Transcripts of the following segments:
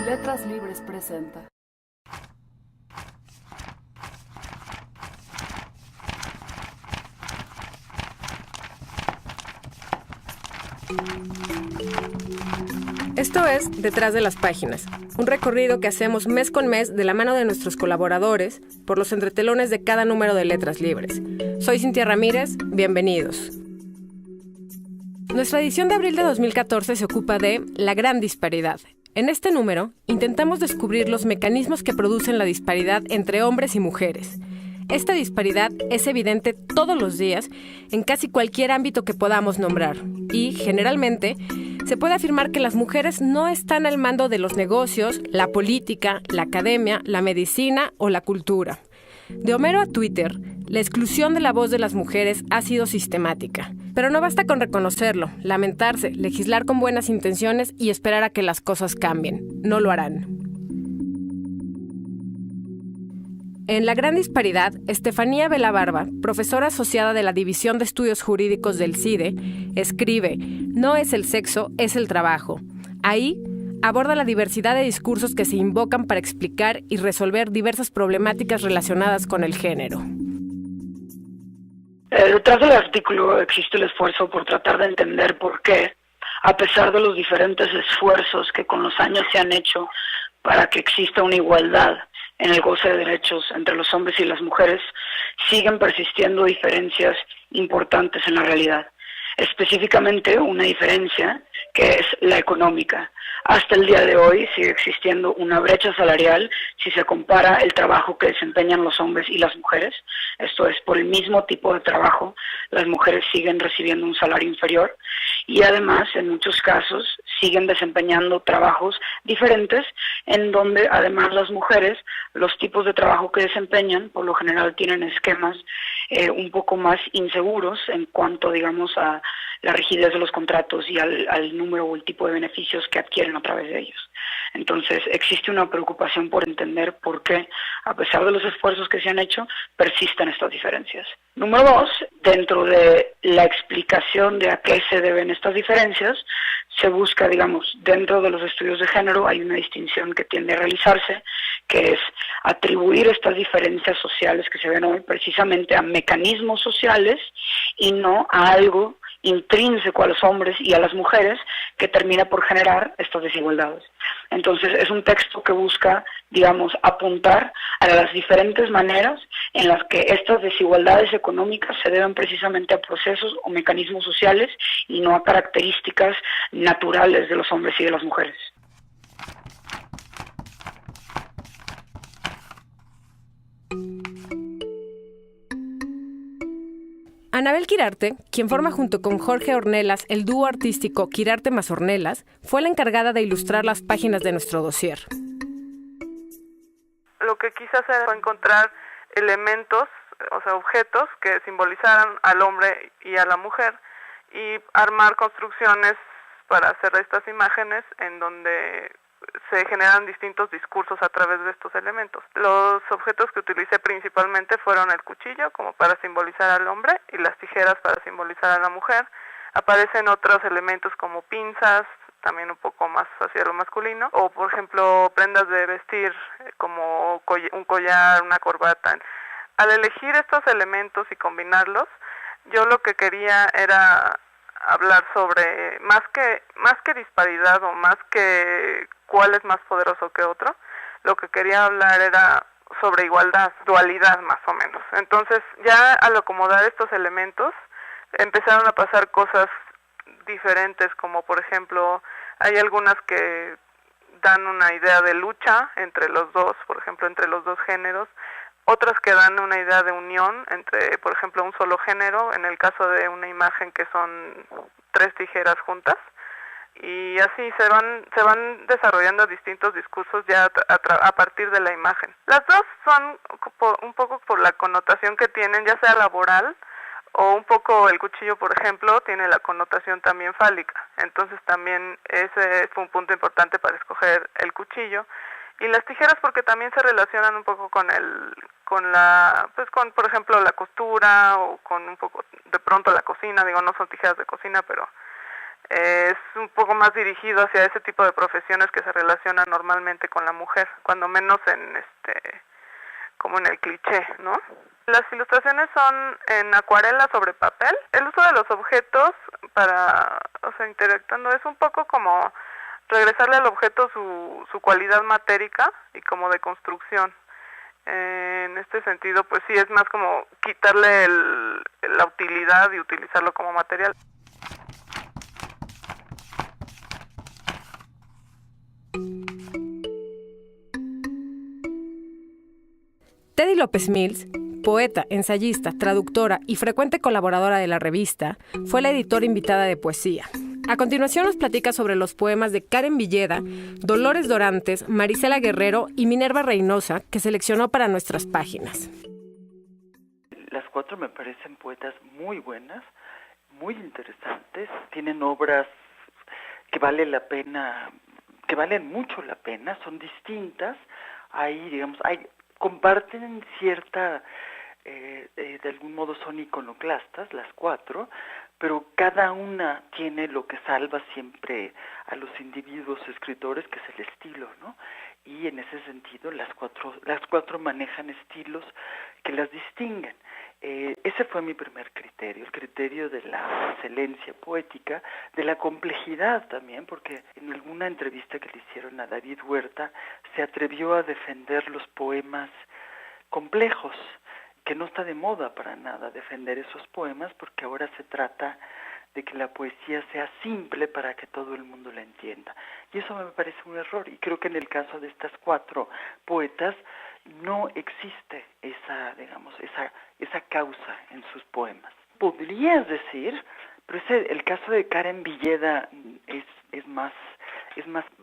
Letras Libres presenta. Esto es Detrás de las Páginas, un recorrido que hacemos mes con mes de la mano de nuestros colaboradores por los entretelones de cada número de Letras Libres. Soy Cintia Ramírez, bienvenidos. Nuestra edición de abril de 2014 se ocupa de la gran disparidad. En este número, intentamos descubrir los mecanismos que producen la disparidad entre hombres y mujeres. Esta disparidad es evidente todos los días en casi cualquier ámbito que podamos nombrar y, generalmente, se puede afirmar que las mujeres no están al mando de los negocios, la política, la academia, la medicina o la cultura. De Homero a Twitter, la exclusión de la voz de las mujeres ha sido sistemática. Pero no basta con reconocerlo, lamentarse, legislar con buenas intenciones y esperar a que las cosas cambien. No lo harán. En La Gran Disparidad, Estefanía Vela-Barba, profesora asociada de la División de Estudios Jurídicos del CIDE, escribe: "No es el sexo, es el trabajo". Ahí aborda la diversidad de discursos que se invocan para explicar y resolver diversas problemáticas relacionadas con el género. Detrás del artículo existe el esfuerzo por tratar de entender por qué, a pesar de los diferentes esfuerzos que con los años se han hecho para que exista una igualdad en el goce de derechos entre los hombres y las mujeres, siguen persistiendo diferencias importantes en la realidad. Específicamente una diferencia que es la económica. Hasta el día de hoy sigue existiendo una brecha salarial si se compara el trabajo que desempeñan los hombres y las mujeres. Esto es, por el mismo tipo de trabajo, las mujeres siguen recibiendo un salario inferior y además, en muchos casos, siguen desempeñando trabajos diferentes en donde, además, las mujeres, los tipos de trabajo que desempeñan, por lo general tienen esquemas un poco más inseguros en cuanto, digamos, a la rigidez de los contratos y al número o el tipo de beneficios que adquieren a través de ellos. Entonces, existe una preocupación por entender por qué, a pesar de los esfuerzos que se han hecho, persisten estas diferencias. Número 2, dentro de la explicación de a qué se deben estas diferencias, se busca, digamos, dentro de los estudios de género hay una distinción que tiende a realizarse, que es atribuir estas diferencias sociales que se ven hoy precisamente a mecanismos sociales y no a algo intrínseco a los hombres y a las mujeres que termina por generar estas desigualdades. Entonces es un texto que busca, digamos, apuntar a las diferentes maneras en las que estas desigualdades económicas se deben precisamente a procesos o mecanismos sociales y no a características naturales de los hombres y de las mujeres. Anabel Quirarte, quien forma junto con Jorge Ornelas el dúo artístico Quirarte más Ornelas, fue la encargada de ilustrar las páginas de nuestro dossier. Lo que quise hacer fue encontrar elementos, o sea, objetos que simbolizaran al hombre y a la mujer y armar construcciones para hacer estas imágenes en donde se generan distintos discursos a través de estos elementos. Los objetos que utilicé principalmente fueron el cuchillo, como para simbolizar al hombre, y las tijeras para simbolizar a la mujer. Aparecen otros elementos como pinzas, también un poco más hacia lo masculino, o por ejemplo prendas de vestir como un collar, una corbata. Al elegir estos elementos y combinarlos, yo lo que quería era hablar sobre más que disparidad o más que cuál es más poderoso que otro, lo que quería hablar era sobre igualdad, dualidad más o menos. Entonces ya al acomodar estos elementos empezaron a pasar cosas diferentes, como por ejemplo hay algunas que dan una idea de lucha entre los dos, por ejemplo entre los dos géneros, otras que dan una idea de unión entre, por ejemplo, un solo género, en el caso de una imagen que son 3 tijeras juntas, y así se van desarrollando distintos discursos ya a partir de la imagen. Las dos son un poco por la connotación que tienen, ya sea laboral, o un poco el cuchillo, por ejemplo, tiene la connotación también fálica, entonces también ese fue un punto importante para escoger el cuchillo. Y las tijeras porque también se relacionan un poco con por ejemplo la costura o con un poco de pronto la cocina, digo no son tijeras de cocina, pero es un poco más dirigido hacia ese tipo de profesiones que se relacionan normalmente con la mujer, cuando menos como en el cliché, ¿no? Las ilustraciones son en acuarela sobre papel. El uso de los objetos interactuando es un poco como regresarle al objeto su cualidad matérica y como de construcción. En este sentido, pues sí, es más como quitarle la utilidad y utilizarlo como material. Teddy López Mills, poeta, ensayista, traductora y frecuente colaboradora de la revista, fue la editora invitada de poesía. A continuación nos platica sobre los poemas de Karen Villeda, Dolores Dorantes, Marisela Guerrero y Minerva Reynosa, que seleccionó para nuestras páginas. Las cuatro me parecen poetas muy buenas, muy interesantes, tienen obras que valen mucho la pena, son distintas, comparten cierta, de algún modo son iconoclastas, las cuatro, pero cada una tiene lo que salva siempre a los individuos escritores, que es el estilo, ¿no? Y en ese sentido las cuatro manejan estilos que las distinguen. Ese fue mi primer criterio, el criterio de la excelencia poética, de la complejidad también, porque en alguna entrevista que le hicieron a David Huerta se atrevió a defender los poemas complejos, que no está de moda para nada defender esos poemas, porque ahora se trata de que la poesía sea simple para que todo el mundo la entienda. Y eso me parece un error, y creo que en el caso de estas cuatro poetas no existe esa causa en sus poemas. Podrías decir, pero el caso de Karen Villeda es más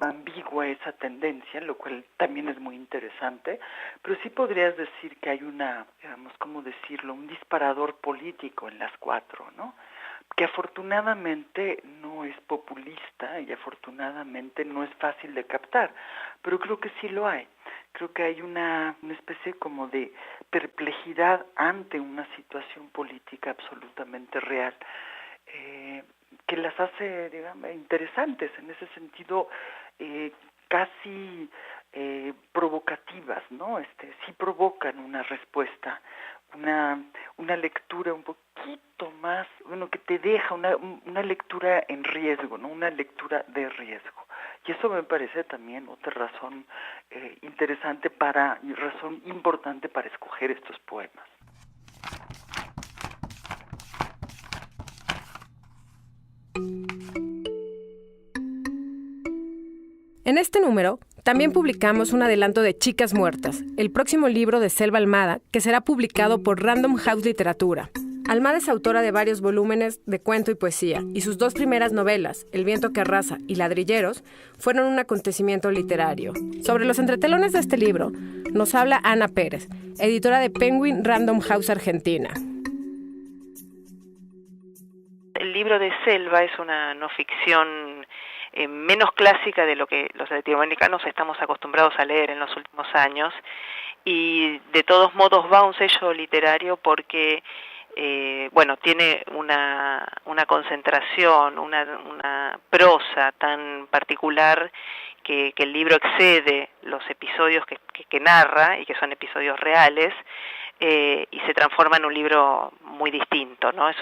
ambigua esa tendencia, lo cual también es muy interesante, pero sí podrías decir que hay un disparador político en las cuatro, ¿no? Que afortunadamente no es populista y afortunadamente no es fácil de captar, pero creo que sí lo hay. Creo que hay una especie como de perplejidad ante una situación política absolutamente real, que las hace, interesantes, en ese sentido, casi provocativas, ¿no? Sí provocan una respuesta, una lectura un poquito más, que te deja una lectura en riesgo, ¿no? Una lectura de riesgo. Y eso me parece también otra razón razón importante para escoger estos poemas. En este número, también publicamos un adelanto de Chicas Muertas, el próximo libro de Selva Almada, que será publicado por Random House Literatura. Almada es autora de varios volúmenes de cuento y poesía, y sus dos primeras novelas, El viento que arrasa y Ladrilleros, fueron un acontecimiento literario. Sobre los entretelones de este libro, nos habla Ana Pérez, editora de Penguin Random House Argentina. El libro de Selva es una no ficción menos clásica de lo que los latinoamericanos estamos acostumbrados a leer en los últimos años, y de todos modos va a un sello literario porque tiene una concentración, una prosa tan particular que el libro excede los episodios que narra, y que son episodios reales, y se transforma en un libro muy distinto, ¿no? Es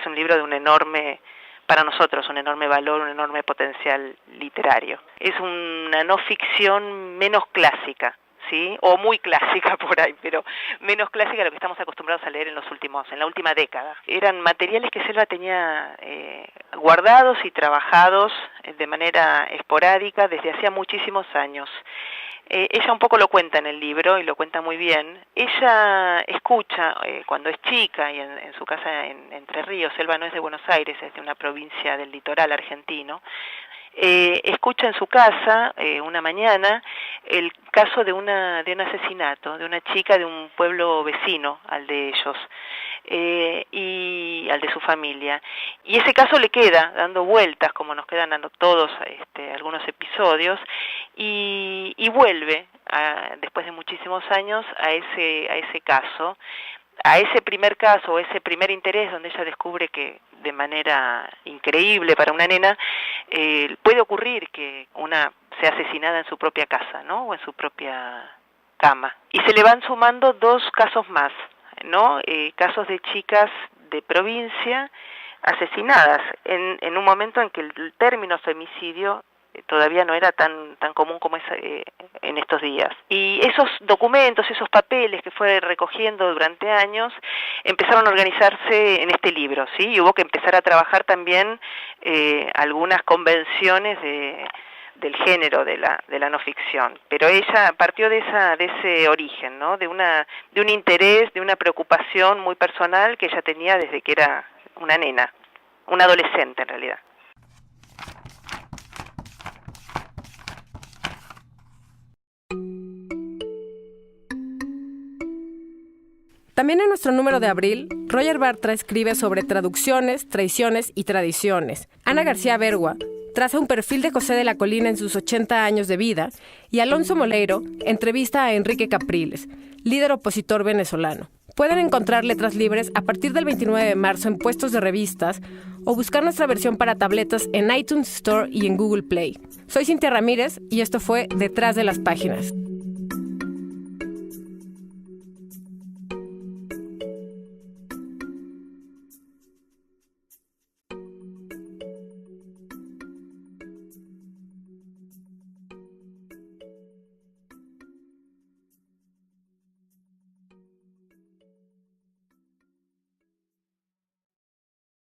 un libro de para nosotros, un enorme valor, un enorme potencial literario. Es una no ficción menos clásica, ¿sí? O muy clásica por ahí, pero menos clásica de lo que estamos acostumbrados a leer en la última década. Eran materiales que Selva tenía guardados y trabajados de manera esporádica desde hacía muchísimos años. Ella un poco lo cuenta en el libro, y lo cuenta muy bien. Ella escucha cuando es chica, y en su casa en Entre Ríos. Selva no es de Buenos Aires, es de una provincia del litoral argentino. Escucha en su casa una mañana el caso de un asesinato de una chica de un pueblo vecino al de ellos, y al de su familia, y ese caso le queda dando vueltas, como nos quedan dando todos algunos episodios, y vuelve después de muchísimos años a ese caso, a ese primer caso, ese primer interés donde ella descubre que de manera increíble para una nena puede ocurrir que una sea asesinada en su propia casa, ¿no? O en su propia cama. Y se le van sumando 2 casos más, ¿no? Casos de chicas de provincia asesinadas en un momento en que el término femicidio todavía no era tan común como es en estos días. Y esos documentos, esos papeles que fue recogiendo durante años, empezaron a organizarse en este libro, ¿sí? Y hubo que empezar a trabajar también algunas convenciones del género de la no ficción. Pero ella partió de ese origen, ¿no? De un interés, de una preocupación muy personal que ella tenía desde que era una nena, una adolescente en realidad. También en nuestro número de abril, Roger Bartra escribe sobre traducciones, traiciones y tradiciones. Ana García Bergua traza un perfil de José de la Colina en sus 80 años de vida y Alonso Moleiro entrevista a Enrique Capriles, líder opositor venezolano. Pueden encontrar Letras Libres a partir del 29 de marzo en puestos de revistas o buscar nuestra versión para tabletas en iTunes Store y en Google Play. Soy Cintia Ramírez y esto fue Detrás de las Páginas.